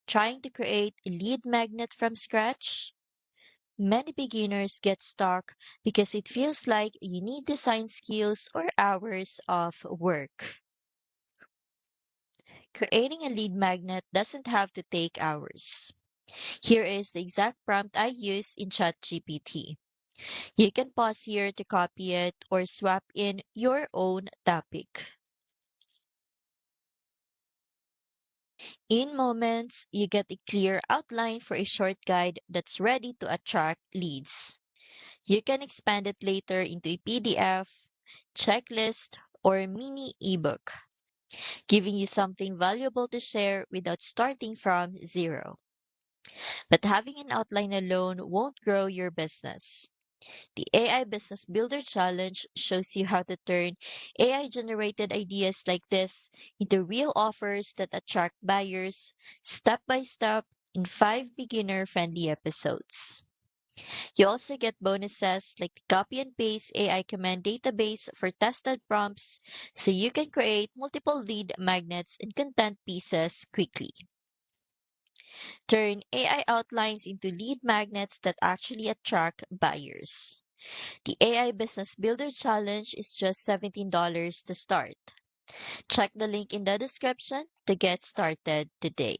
Trying to create a lead magnet from scratch? Many beginners get stuck because it feels like you need design skills or hours of work. Creating a lead magnet doesn't have to take hours. Here is the exact prompt I use in ChatGPT. You can pause here to copy it or swap in your own topic. In moments, you get a clear outline for a short guide that's ready to attract leads. You can expand it later into a PDF, checklist, or mini ebook, giving you something valuable to share without starting from zero. But having an outline alone won't grow your business. The AI Business Builder Challenge shows you how to turn AI generated ideas like this into real offers that attract buyers step by step in 5 beginner friendly episodes. You also get bonuses like the copy and paste AI command database for tested prompts so you can create multiple lead magnets and content pieces quickly. Turn AI outlines into lead magnets that actually attract buyers. The AI Business Builder Challenge is just $17 to start. Check the link in the description to get started today.